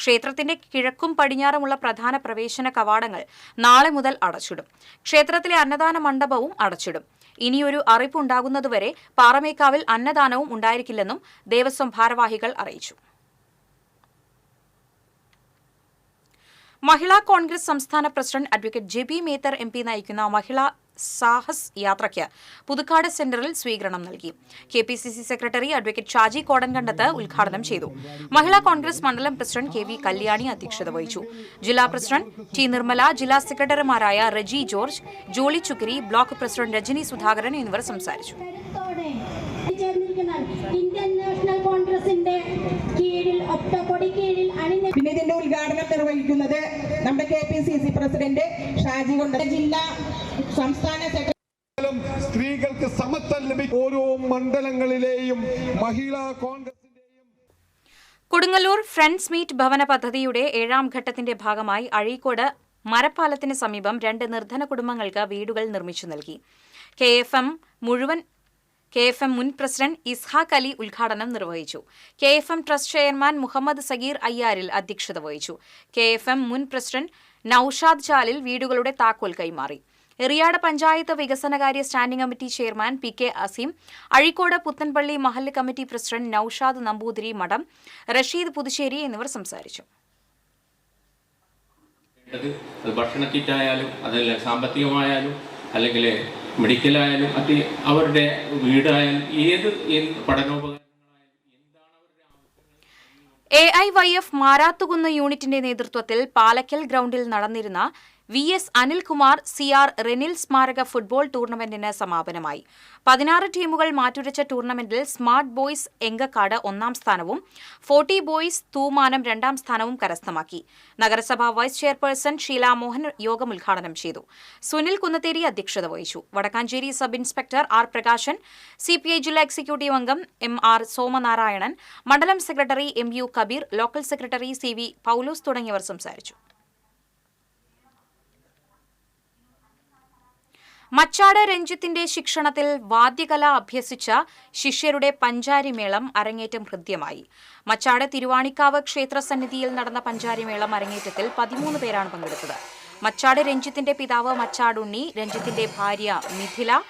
ക്ഷേത്രത്തിന്റെ കിഴക്കും പടിഞ്ഞാറുമുള്ള പ്രധാന പ്രവേശന കവാടങ്ങൾ നാളെ മുതൽ അടച്ചിടും. ക്ഷേത്രത്തിലെ അന്നദാന മണ്ഡപവും അടച്ചിടും. ഇനിയൊരു അറിയിപ്പുണ്ടാകുന്നതുവരെ പാറമേക്കാവിൽ അന്നദാനവും ഉണ്ടായിരിക്കില്ലെന്നും ദേവസ്വം ഭാരവാഹികൾ അറിയിച്ചു. മഹിളാ കോൺഗ്രസ് സംസ്ഥാന president advocate JB Mather MP നയിക്കുന്ന മഹിളാ സാഹസ് യാത്രയ്ക്ക് പുതുക്കാട് സെന്ററിൽ സ്വീകരണം നൽകി. KPCC secretary advocate Shaji Kodankandath ഉദ്ഘാടനം ചെയ്തു. മഹിളാ കോൺഗ്രസ് മണ്ഡലം പ്രസിഡന്റ് KV കല്യാണി അധ്യക്ഷത വഹിച്ചു. ജില്ലാ പ്രസിഡന്റ് T നിർമ്മല, ജില്ലാ സെക്രട്ടറിമാരായ Reji George, Jolly Chukri, block president Rajani Sudhakaran എന്നിവർ സംസാരിച്ചു. ഇന്ത്യൻ നാഷണൽ കോൺഗ്രസിന്റെ കീഴിൽ പിന്നെ ഇതിന്റെ ഉദ്ഘാടനം നിർവഹിക്കുന്നത് നമ്മുടെ KPCC പ്രസിഡന്റ് ഷാജി കൊണ്ടൻ, ജില്ലാ സംസ്ഥാന സെക്രട്ടറി. സ്ത്രീകൾക്ക് സമത്വം ലഭിക്കും. ഓരോ മണ്ഡലങ്ങളിലെയും മഹിളാ കോൺഗ്രസിന്റെയും കൊടുങ്ങല്ലൂർ ഫ്രണ്ട്സ് മീറ്റ് ഭവന പദ്ധതിയുടെ 7ാം ഘട്ടത്തിന്റെ ഭാഗമായി അഴീക്കോട് മരപ്പാലത്തിന് സമീപം 2 നിർധന കുടുംബങ്ങൾക്ക് വീടുകൾ നിർമ്മിച്ചു നൽകി. KFM മുൻ പ്രസിഡന്റ് ഇസ്ഹാഖ് അലി ഉദ്ഘാടനം നിർവഹിച്ചു. KFM trust chairman Muhammad Sageer Ayyaril അധ്യക്ഷത വഹിച്ചു. KFM മുൻ പ്രസിഡന്റ് നൌഷാദ് ചാലിൽ വീടുകളുടെ താക്കോൽ കൈമാറി. എറിയാട് പഞ്ചായത്ത് വികസനകാര്യ standing committee chairman PK Azeem, Azhikode Puthenpally മഹല്ല് കമ്മിറ്റി പ്രസിഡന്റ് നൌഷാദ് നമ്പൂതിരി മഠം, റഷീദ് പുതുശ്ശേരി എന്നിവർ സംസാരിച്ചു. ഭക്ഷണ കിറ്റായാലും അതല്ല സാമ്പത്തികമായാലും അല്ലെങ്കിൽ മെഡിക്കലായാലും അത് അവരുടെ വീടായാലും ഏത് പഠനോപകരണങ്ങളായാലും എന്താണ് അവരുടെ AIYF മാരാത്തുകുന്ന് യൂണിറ്റിന്റെ നേതൃത്വത്തിൽ പാലക്കൽ ഗ്രൗണ്ടിൽ നടന്നിരുന്ന VS അനിൽകുമാർ CR റെനിൽ സ്മാരക ഫുട്ബോൾ ടൂർണമെന്റിന് സമാപനമായി. 16 ടീമുകൾ മാറ്റുരച്ച ടൂർണമെന്റിൽ സ്മാർട്ട് ബോയ്സ് എങ്കക്കാട് 1ാം സ്ഥാനവും 40 ബോയ്സ് തൂമാനം 2ാം സ്ഥാനവും കരസ്ഥമാക്കി. നഗരസഭാ വൈസ് ചെയർപേഴ്സൺ ഷീല മോഹൻ യോഗം ഉദ്ഘാടനം ചെയ്തു. സുനിൽ കുന്നത്തേരി അധ്യക്ഷത വഹിച്ചു. Vadakkanchery sub inspector R Prakashan, CPI ജില്ലാ എക്സിക്യൂട്ടീവ് അംഗം MR സോമനാരായണൻ, മണ്ഡലം secretary MU Kabeer, local secretary CV Paulose തുടങ്ങിയവർ സംസാരിച്ചു. മച്ചാട് രഞ്ജിത്തിന്റെ ശിക്ഷണത്തിൽ വാദ്യകല അഭ്യസിച്ച ശിഷ്യരുടെ പഞ്ചാരിമേളം അരങ്ങേറ്റം ഹൃദ്യമായി. മച്ചാട് തിരുവാണിക്കാവ് ക്ഷേത്രസന്നിധിയിൽ നടന്ന പഞ്ചാരിമേളം അരങ്ങേറ്റത്തിൽ 13 പേരാണ് പങ്കെടുത്തത്. മച്ചാട് രഞ്ജിത്തിന്റെ പിതാവ് മച്ചാടുണ്ണി, രഞ്ജിത്തിന്റെ ഭാര്യ മിഥില,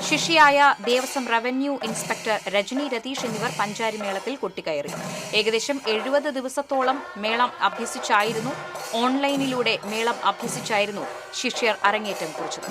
ശിഷ്യയായ ദേവസ്വം റവന്യൂ ഇൻസ്പെക്ടർ രജനി രതീഷ് എന്നിവർ പഞ്ചാരിമേളത്തിൽ കൊട്ടിക്കയറി. ഏകദേശം 70 ദിവസത്തോളം മേളം അഭ്യസിച്ചായിരുന്നു ഓൺലൈനിലൂടെ മേളം അഭ്യസിച്ചായിരുന്നു ശിഷ്യർ അരങ്ങേറ്റം കുറിച്ചത്.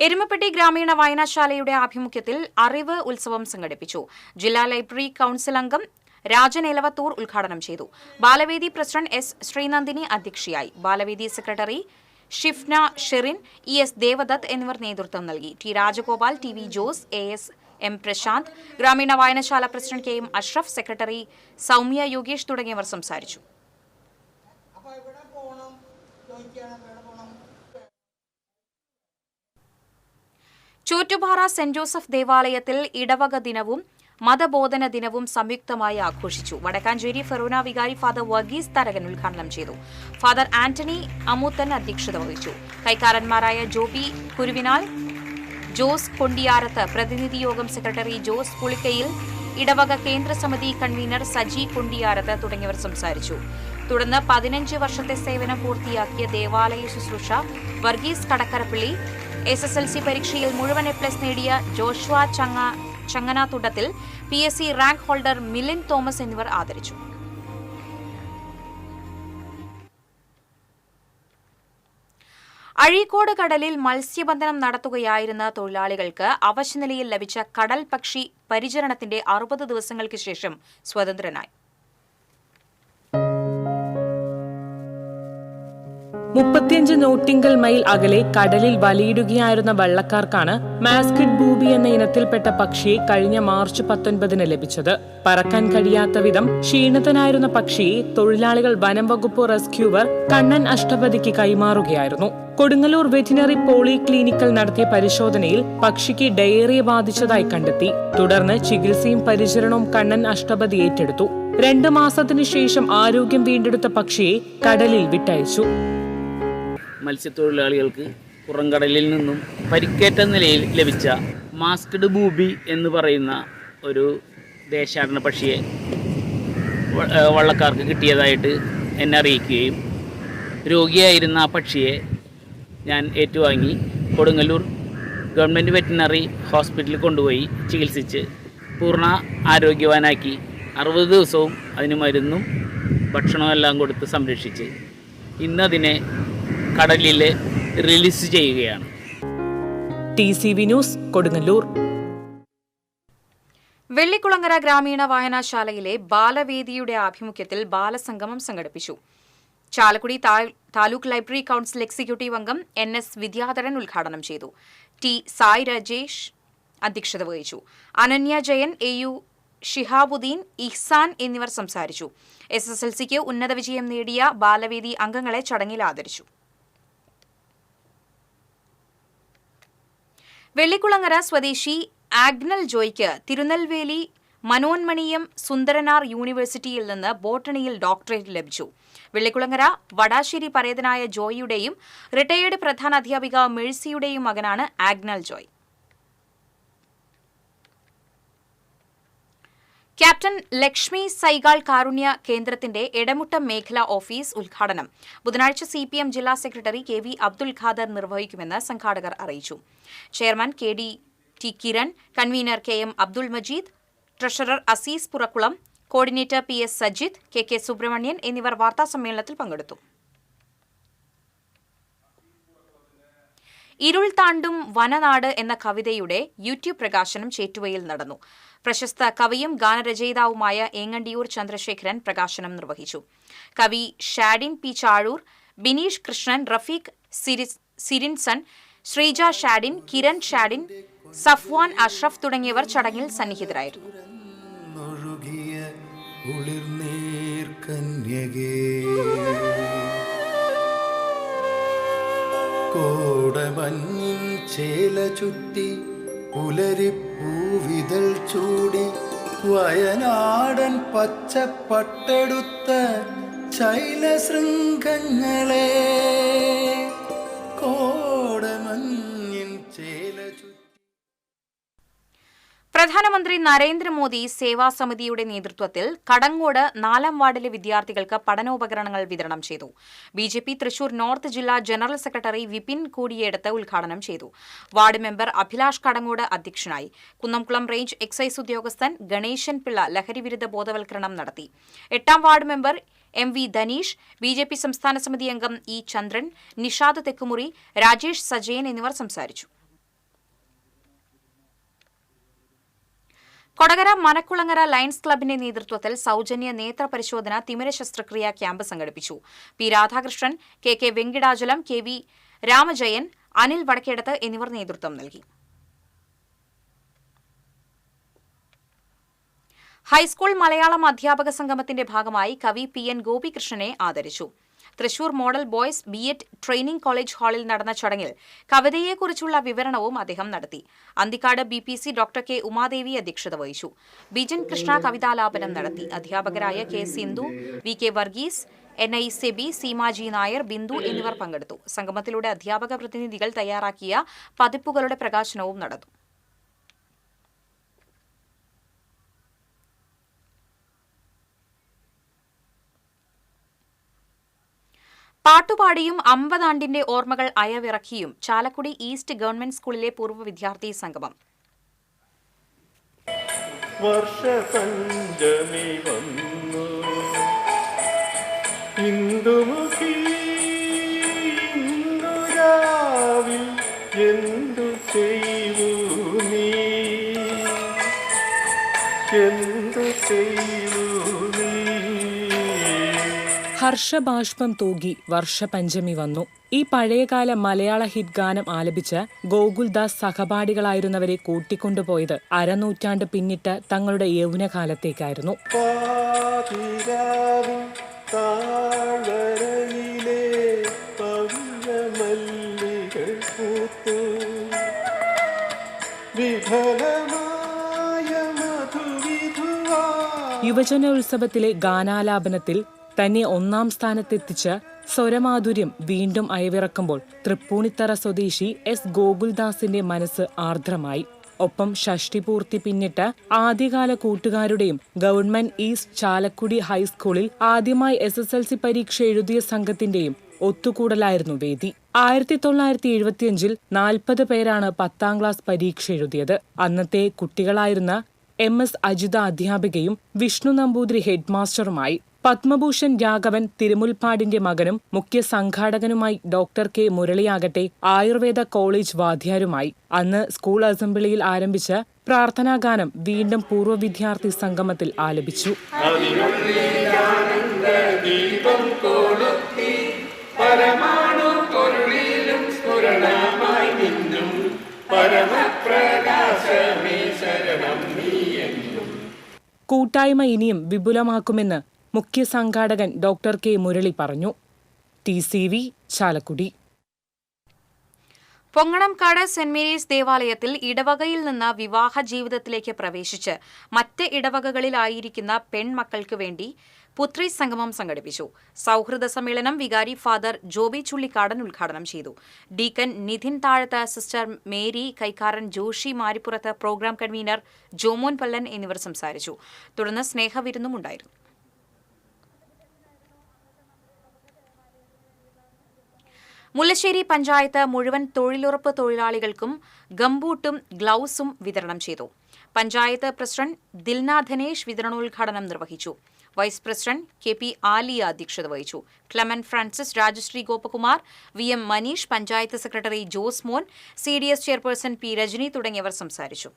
എരുമപ്പെട്ടി ഗ്രാമീണ വായനശാലയുടെ ആഭിമുഖ്യത്തിൽ അറിവ് ഉത്സവം സംഘടിപ്പിച്ചു. ജില്ലാ ലൈബ്രറി കൌൺസിൽ അംഗം രാജൻ എലവത്തൂർ ഉദ്ഘാടനം ചെയ്തു. ബാലവേദി പ്രസിഡന്റ് S ശ്രീനന്ദിനി അധ്യക്ഷയായി. ബാലവേദി സെക്രട്ടറി ഷിഫ്ന ഷെറിൻ, ES ദേവദത്ത് എന്നിവർ നേതൃത്വം നൽകി. T Rajagopal, TV Jose, AS M Prashanth, ഗ്രാമീണ വായനശാല president KM Ashraf, secretary Soumya Yogesh തുടങ്ങിയവർ സംസാരിച്ചു. ചോറ്റുപാറ സെന്റ് ജോസഫ് ദേവാലയത്തിൽ ഇടവക ദിനവും മതബോധന ദിനവും സംയുക്തമായി ആഘോഷിച്ചു. വടക്കാഞ്ചേരി ഫെറോന വികാരി ഫാദർ വർഗീസ് തരകൻ ഉദ്ഘാടനം ചെയ്തു. ഫാദർ ആന്റണി അമൂത്തൻ അധ്യക്ഷത വഹിച്ചു. കൈക്കാരന്മാരായ ജോബി കുരുവിനാൽ, ജോസ് കൊണ്ടിയാരത്ത്, പ്രതിനിധി യോഗം സെക്രട്ടറി ജോസ് പുളിക്കയിൽ, ഇടവക കേന്ദ്ര സമിതി കൺവീനർ സജി കൊണ്ടിയാരത്ത് തുടങ്ങിയവർ സംസാരിച്ചു. തുടർന്ന് 15 വർഷത്തെ സേവനം പൂർത്തിയാക്കിയ ദേവാലയ ശുശ്രൂഷ വർഗീസ് കടക്കരപ്പള്ളി, SSLC പരീക്ഷയിൽ മുഴുവൻ A+ നേടിയ Joshua Changanathudathil, PSC rank holder Milin Thomas എന്നിവർ ആദരിച്ചു. അഴീക്കോട് കടലിൽ മത്സ്യബന്ധനം നടത്തുകയായിരുന്ന തൊഴിലാളികൾക്ക് അവശനിലയിൽ ലഭിച്ച കടൽ പക്ഷി പരിചരണത്തിന്റെ 60 ദിവസങ്ങൾക്ക് ശേഷം സ്വതന്ത്രനായി. 35 നോട്ടിങ്കൽ മൈൽ അകലെ കടലിൽ വലയിടുകയായിരുന്ന വള്ളക്കാർക്കാണ് മാസ്കിഡ് ബൂബി എന്ന ഇനത്തിൽപ്പെട്ട പക്ഷിയെ കഴിഞ്ഞ മാർച്ച് 19 ലഭിച്ചത്. പറക്കാൻ കഴിയാത്ത വിധം ക്ഷീണിതനായിരുന്ന പക്ഷിയെ തൊഴിലാളികൾ വനം വകുപ്പ് റെസ്ക്യൂവർ കണ്ണൻ അഷ്ടപതിക്ക് കൈമാറുകയായിരുന്നു. കൊടുങ്ങല്ലൂർ വെറ്റിനറി പോളിക്ലിനിക്കൽ നടത്തിയ പരിശോധനയിൽ പക്ഷിക്ക് ഡയേറിയ ബാധിച്ചതായി കണ്ടെത്തി. തുടർന്ന് ചികിത്സയും പരിചരണവും കണ്ണൻ അഷ്ടപതി ഏറ്റെടുത്തു. 2 മാസത്തിനു ശേഷം ആരോഗ്യം വീണ്ടെടുത്ത പക്ഷിയെ കടലിൽ വിട്ടയച്ചു. മത്സ്യത്തൊഴിലാളികൾക്ക് പുറംകടലിൽ നിന്നും പരിക്കേറ്റ നിലയിൽ ലഭിച്ച മാസ്ക്ഡ് ബൂബി എന്ന് പറയുന്ന ഒരു ദേശാടന പക്ഷിയെ വള്ളക്കാർക്ക് കിട്ടിയതായിട്ട് എന്നെ അറിയിക്കുകയും രോഗിയായിരുന്ന ആ പക്ഷിയെ ഞാൻ ഏറ്റുവാങ്ങി കൊടുങ്ങല്ലൂർ ഗവൺമെൻറ് വെറ്റിനറി ഹോസ്പിറ്റലിൽ കൊണ്ടുപോയി ചികിത്സിച്ച് പൂർണ്ണ ആരോഗ്യവാനാക്കി 60 ദിവസവും അതിന് മരുന്നും ഭക്ഷണവും എല്ലാം കൊടുത്ത് സംരക്ഷിച്ച് ഇന്നതിനെ കടലിൽ റിലീസ് ചെയ്യുകയാണ്. TCV news Kodungallur. വെള്ളിക്കുളങ്ങര ഗ്രാമീണ വായനശാലയിലെ ബാലവേദിയുടെ ആഭിമുഖ്യത്തിൽ ബാലസംഗമം സംഘടിപ്പിച്ചു. Chalakudy taluk library council executive അംഗം NS വിദ്യാധരൻ ഉദ്ഘാടനം ചെയ്തു. T സായ് രാജേഷ് അധ്യക്ഷത വഹിച്ചു. അനന്യ ജയൻ, AU ഷിഹാബുദ്ദീൻ, ഇഹ്സാൻ എന്നിവർ സംസാരിച്ചു. SSLCക്ക് ഉന്നത വിജയം നേടിയ ബാലവേദി അംഗങ്ങളെ ചടങ്ങിൽ ആദരിച്ചു. വെള്ളിക്കുളങ്ങര സ്വദേശി ആഗ്നൽ ജോയ്ക്ക് തിരുനെൽവേലി മനോന്മണീയം സുന്ദരനാർ യൂണിവേഴ്സിറ്റിയിൽ നിന്ന് ബോട്ടണിയിൽ ഡോക്ടറേറ്റ് ലഭിച്ചു. വെള്ളിക്കുളങ്ങര വടാശ്ശേരി പരേതനായ ജോയിയുടെയും റിട്ടയേർഡ് പ്രധാന അധ്യാപിക മേഴ്സിയുടെയും മകനാണ് ആഗ്നൽ ജോയ്. ക്യാപ്റ്റൻ ലക്ഷ്മി സൈഗാൾ കാരുണ്യ കേന്ദ്രത്തിന്റെ എടമുട്ടം മേഖലാ ഓഫീസ് ഉദ്ഘാടനം ബുധനാഴ്ച CPM ജില്ലാ സെക്രട്ടറി KV അബ്ദുൽ ഖാദർ നിർവഹിക്കുമെന്ന് സംഘാടകർ അറിയിച്ചു. Chairman KD Kiran, convener KM Abdul Majeed, treasurer Azeez Purakkulam, coordinator PS Sajith, KK Subramanian എന്നിവർ വാർത്താസമ്മേളനത്തിൽ പങ്കെടുത്തു. ഇരുൾ താണ്ടും വനനാട് എന്ന കവിതയുടെ YouTube പ്രകാശനം ചേറ്റുവയിൽ നടന്നു. പ്രശസ്ത കവിയും ഗാനരചയിതാവുമായ ഏങ്ങണ്ടിയൂർ ചന്ദ്രശേഖരൻ പ്രകാശനം നിർവഹിച്ചു. കവി ഷാഡിൻ P ചാഴൂർ, ബിനീഷ് കൃഷ്ണൻ, റഫീഖ് സിരിൻസൺ, ശ്രീജ ഷാഡിൻ, കിരൺ ഷാഡിൻ, സഫ്വാൻ അഷ്റഫ് തുടങ്ങിയവർ ചടങ്ങിൽ സന്നിഹിതരായിരുന്നു. കോടമഞ്ഞിൻ ചേല ചുറ്റി പുലരിപ്പൂവിതൾ ചൂടി വയനാടൻ പച്ചപ്പട്ടെടുത്ത ശൈലശൃംഗങ്ങളെ കോടമഞ്ഞിൻ ചേല ചുറ്റി. പ്രധാനമന്ത്രി നരേന്ദ്രമോദി സേവാ സമിതിയുടെ നേതൃത്വത്തിൽ കടങ്ങോട് 4ാം വാർഡിലെ വിദ്യാർത്ഥികൾക്ക് പഠനോപകരണങ്ങൾ വിതരണം ചെയ്തു. BJP തൃശൂർ നോർത്ത് ജില്ലാ ജനറൽ സെക്രട്ടറി വിപിൻ കൂടിയേടത്ത് ഉദ്ഘാടനം ചെയ്തു. വാർഡ് മെമ്പർ അഭിലാഷ് കടങ്ങോട് അധ്യക്ഷനായി. കുന്നംകുളം റേഞ്ച് എക്സൈസ് ഉദ്യോഗസ്ഥൻ ഗണേശൻ പിള്ള ലഹരിവിരുദ്ധ ബോധവൽക്കരണം നടത്തി. 8ാം ward member MV Dhaneesh, BJP സംസ്ഥാന സമിതി അംഗം E ചന്ദ്രൻ, നിഷാദ് തെക്കുമുറി, രാജേഷ് സജയൻ എന്നിവർ സംസാരിച്ചു. കൊടകര മനക്കുളങ്ങര ലയൺസ് ക്ലബിന്റെ നേതൃത്വത്തിൽ സൗജന്യ നേത്ര പരിശോധന തിമിര ശസ്ത്രക്രിയാ ക്യാമ്പ് സംഘടിപ്പിച്ചു. P Radhakrishnan, K Venkitachalam, KV Ramajayan, Anil Vadakkedath എന്നിവർ നേതൃത്വം നൽകി. ഹൈസ്കൂൾ മലയാളം അധ്യാപക സംഗമത്തിന്റെ ഭാഗമായി കവി PN ഗോപികൃഷ്ണനെ ആദരിച്ചു. Thrissur model boys B.Ed training college ഹാളിൽ നടന്ന ചടങ്ങിൽ കവിതയെക്കുറിച്ചുള്ള വിവരണവും അദ്ദേഹം നടത്തി. Anthikad BPC doctor K Umadevi അധ്യക്ഷത വഹിച്ചു. ബിജൻ കൃഷ്ണ കവിതാലാപനം നടത്തി. അധ്യാപകരായ K Sindhu, VK Varghese, NI SEBI, Seema G Nair, Bindu എന്നിവർ പങ്കെടുത്തു. സംഗമത്തിലൂടെ അധ്യാപക പ്രതിനിധികൾ തയ്യാറാക്കിയ പതിപ്പുകളുടെ പ്രകാശനവും നടന്നു. പാട്ടുപാടിയും 50 ആണ്ടിന്റെ ഓർമ്മകൾ അയവിറക്കിയും ചാലക്കുടി ഈസ്റ്റ് ഗവൺമെന്റ് സ്കൂളിലെ പൂർവ്വ വിദ്യാർത്ഥി സംഗമം. വർഷപഞ്ചമി വന്നു ഇന്ദുമുഖി ഇന്ദുരാവിൽ എന്തു ചെയ്യൂ നീ എന്തു ചെയ്യൂ നീ. ഹർഷബാഷ്പം തൂകി വർഷപഞ്ചമി വന്നു. ഈ പഴയകാല മലയാള ഹിറ്റ് ഗാനം ആലപിച്ച് ഗോകുൽദാസ് സഹപാഠികളായിരുന്നവരെ കൂട്ടിക്കൊണ്ടുപോയത് അരനൂറ്റാണ്ട് പിന്നിട്ട് തങ്ങളുടെ യൗവനകാലത്തേക്കായിരുന്നു. യുവജനോത്സവത്തിലെ ഗാനാലാപനത്തിൽ തന്നെ 1ാം സ്ഥാനത്തെത്തിച്ച് സ്വരമാധുര്യം വീണ്ടും അയവിറക്കുമ്പോൾ തൃപ്പൂണിത്തറ സ്വദേശി S ഗോകുൽദാസിന്റെ മനസ്സ് ആർദ്രമായി. ഒപ്പം ഷഷ്ടിപൂർത്തി പിന്നിട്ട് ആദ്യകാല കൂട്ടുകാരുടെയും ഗവൺമെന്റ് ഈസ്റ്റ് ചാലക്കുടി ഹൈസ്കൂളിൽ ആദ്യമായി SSLC പരീക്ഷ എഴുതിയ സംഘത്തിന്റെയും ഒത്തുകൂടലായിരുന്നു വേദി. 1975 40 പേരാണ് 10ാം ക്ലാസ് പരീക്ഷ എഴുതിയത്. അന്നത്തെ കുട്ടികളായിരുന്ന MS അജിത അധ്യാപികയും വിഷ്ണു നമ്പൂതിരി ഹെഡ്മാസ്റ്ററുമായി. പത്മഭൂഷൺ രാഘവൻ തിരുമുൽപ്പാടിന്റെ മകനും മുഖ്യ സംഘാടകനുമായി ഡോക്ടർ K മുരളിയാകട്ടെ ആയുർവേദ കോളേജ് വാദ്യാരുമായി. അന്ന് സ്കൂൾ അസംബ്ലിയിൽ ആരംഭിച്ച പ്രാർത്ഥനാഗാനം വീണ്ടും പൂർവ്വ വിദ്യാർത്ഥി സംഗമത്തിൽ ആലപിച്ചു. കൂട്ടായ്മ ഇനിയും വിപുലമാക്കുമെന്ന് മുഖ്യ സംഘാടകൻ ഡോക്ടർ K മുരളി പറഞ്ഞു. TCV Chalakudy. Ponganamkad saint Mary's ദേവാലയത്തിൽ ഇടവകയിൽ നിന്ന് വിവാഹ ജീവിതത്തിലേക്ക് പ്രവേശിച്ച് മറ്റ് ഇടവകകളിലായിരിക്കുന്ന പെൺമക്കൾക്ക് വേണ്ടി പുത്രി സംഗമം സംഘടിപ്പിച്ചു. സൗഹൃദ സമ്മേളനം വികാരി ഫാദർ ജോബി ചുള്ളിക്കാടൻ ഉദ്ഘാടനം ചെയ്തു. Deacon Nidhin Thazhath, sister Mary കൈക്കാരൻ, ജോഷി മാരിപ്പുറത്ത്, പ്രോഗ്രാം കൺവീനർ ജോമോൻ പല്ലൻ എന്നിവർ സംസാരിച്ചു. തുടർന്ന് സ്നേഹവിരുന്നും ഉണ്ടായിരുന്നു. മുല്ലശ്ശേരി പഞ്ചായത്ത് മുഴുവൻ തൊഴിലുറപ്പ് തൊഴിലാളികൾക്കും ഗംബൂട്ടും ഗ്ലൌസും വിതരണം ചെയ്തു. പഞ്ചായത്ത് പ്രസിഡന്റ് ദിൽനാഥനേഷ് വിതരണോദ്ഘാടനം നിർവഹിച്ചു. വൈസ് പ്രസിഡന്റ് KP ആലിയ അധ്യക്ഷത വഹിച്ചു. Clemen Francis, Rajasree Gopakumar, VM Maneesh, panchayat secretary Jose Mon, CDS chairperson P Rajani തുടങ്ങിയവർ സംസാരിച്ചു.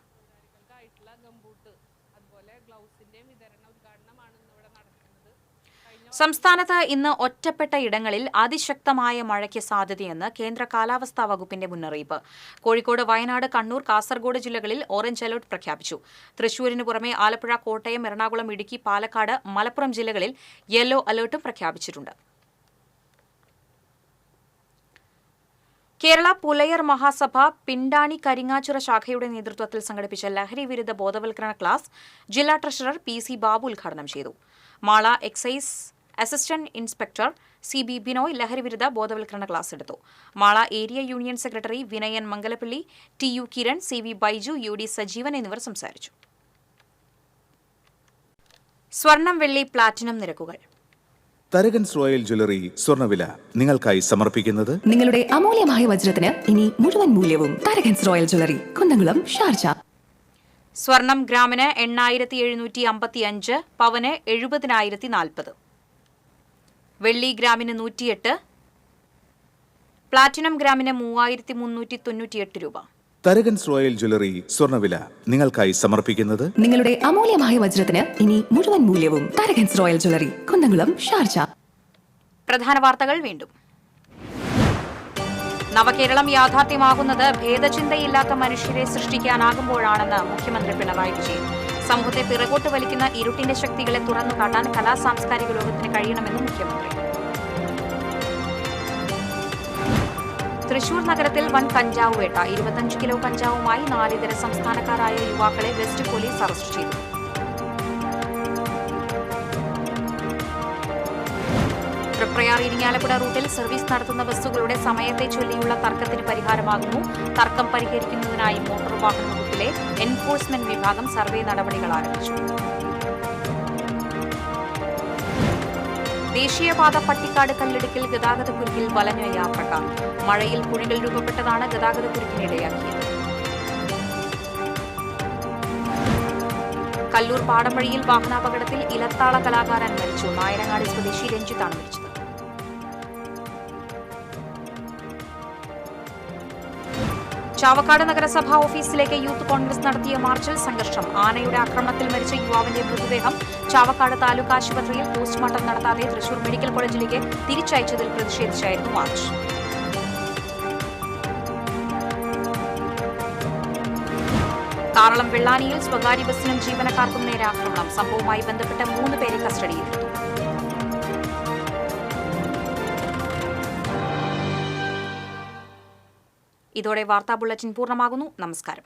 സംസ്ഥാനത്ത് ഇന്ന് ഒറ്റപ്പെട്ട ഇടങ്ങളിൽ അതിശക്തമായ മഴയ്ക്ക് സാധ്യതയെന്ന് കേന്ദ്ര കാലാവസ്ഥാ വകുപ്പിന്റെ മുന്നറിയിപ്പ്. കോഴിക്കോട്, വയനാട്, കണ്ണൂർ, കാസർഗോഡ് ജില്ലകളിൽ ഓറഞ്ച് അലർട്ട് പ്രഖ്യാപിച്ചു. തൃശൂരിന് പുറമെ ആലപ്പുഴ, കോട്ടയം, എറണാകുളം, ഇടുക്കി, പാലക്കാട്, മലപ്പുറം ജില്ലകളിൽ യെല്ലോ അലർട്ടും പ്രഖ്യാപിച്ചിട്ടുണ്ട്. കേരള പുലയർ മഹാസഭ പിണ്ടാണി കരിങ്ങാച്ചിറ ശാഖയുടെ നേതൃത്വത്തിൽ സംഘടിപ്പിച്ച ലഹരി വിരുദ്ധ ബോധവൽക്കരണ ക്ലാസ് ജില്ലാ ട്രഷറർ PC ബാബു ഉദ്ഘാടനം ചെയ്തു. Mala excise assistant inspector CB Binoy ലഹരിവിരുദ്ധ ബോധവൽക്കരണ ക്ലാസ് എടുത്തു. Mala area union secretary Vinayan Mangalappally, TU Kiran, CV Baiju, UD Sajeevan എന്നിവർ സംസാരിച്ചു. സ്വർണം, വെള്ളി, പ്ലാറ്റിനം നിരക്കുകൾ. തരകൻസ് റോയൽ ജ്വല്ലറി സ്വർണ്ണവില നിങ്ങൾക്കായി സമർപ്പിക്കുന്നത് നിങ്ങളുടെ അമൂല്യമായ വജ്രത്തിന് ഇനി മുഴുവൻ മൂല്യവും Tharakans royal jewellery, Kunnamkulam, Sharjah. സ്വർണം ഗ്രാമിന് 8755, പവന് 70,040. വെള്ളി ഗ്രാമിന് 108, പ്ലാറ്റിനം ഗ്രാമിന് 3398 രൂപ. തരകൻസ് റോയൽ ജ്വല്ലറി സ്വർണ്ണവില നിങ്ങൾക്കായി സമർപ്പിക്കുന്നത് നിങ്ങളുടെ അമൂല്യമായ വജ്രത്തിന് ഇനി മുഴുവൻ മൂല്യവും Tharakans royal jewellery, Kunnamkulam, Sharjah. പ്രധാന വാർത്തകൾ വീണ്ടും. നവകേരളം യാഥാർത്ഥ്യമാകുന്നത് ഭേദചിന്തയില്ലാത്ത മനുഷ്യരെ സൃഷ്ടിക്കാനാകുമ്പോഴാണെന്ന് മുഖ്യമന്ത്രി പിണറായി വിജയൻ. സമൂഹത്തെ പിറകോട്ട് വലിക്കുന്ന ഇരുട്ടിന്റെ ശക്തികളെ തുറന്നു കാട്ടാൻ കലാ സാംസ്കാരിക ലോകത്തിന് കഴിയണമെന്നും മുഖ്യമന്ത്രി. തൃശൂർ നഗരത്തിൽ വൻ കഞ്ചാവ് വേട്ട. 25 കിലോ കഞ്ചാവുമായി 4 ഇതര സംസ്ഥാനക്കാരായ യുവാക്കളെ വെസ്റ്റ് പോലീസ് അറസ്റ്റ് ചെയ്തു. തൃപ്രയാർ ഇരിങ്ങാലക്കുട റൂട്ടിൽ സർവീസ് നടത്തുന്ന ബസ്സുകളുടെ സമയത്തെ ചൊല്ലിയുള്ള തർക്കത്തിന് പരിഹാരമാകുന്നു. തർക്കം പരിഹരിക്കുന്നതിനായി മോട്ടോർ വാഹന വകുപ്പിലെ എൻഫോഴ്സ്മെന്റ് വിഭാഗം സർവേ നടപടികൾ ആരംഭിച്ചു. ദേശീയപാത പട്ടിക്കാട് കല്ലിടുക്കിൽ ഗതാഗതക്കുരുക്കിൽ വലഞ്ഞ യാത്രക്കാർ. മഴയിൽ കുഴികൾ രൂപപ്പെട്ടതാണ് ഗതാഗതക്കുരുക്കിനിടയാക്കിയത്. കല്ലൂർ പാടംവഴിയിൽ വാഹനാപകടത്തിൽ ഇലത്താള കലാകാരൻ മരിച്ചു. നായരങ്ങാടി സ്വദേശി രഞ്ജിത്താണ് മരിച്ചത്. ചാവക്കാട് നഗരസഭാ ഓഫീസിലേക്ക് യൂത്ത് കോൺഗ്രസ് നടത്തിയ മാർച്ചിൽ സംഘർഷം. ആനയുടെ ആക്രമണത്തിൽ മരിച്ച യുവാവിന്റെ മൃതദേഹം ചാവക്കാട് താലൂക്ക് ആശുപത്രിയിൽ പോസ്റ്റ്മോർട്ടം നടത്താതെ തൃശൂർ മെഡിക്കൽ കോളേജിലേക്ക് തിരിച്ചയച്ചതിൽ പ്രതിഷേധിച്ചായിരുന്നു മാർച്ച്. കാറളം വെള്ളാനിയിൽ സ്വകാര്യ ബസ്സിനും ജീവനക്കാർക്കും നേരെ ആക്രമണം. സംഭവവുമായി ബന്ധപ്പെട്ട 3 പേരെ കസ്റ്റഡിയിലെടുത്തു. ഇതോടെ വാർത്താ ബുള്ളറ്റിൻ പൂർണ്ണമാകുന്നു. നമസ്കാരം.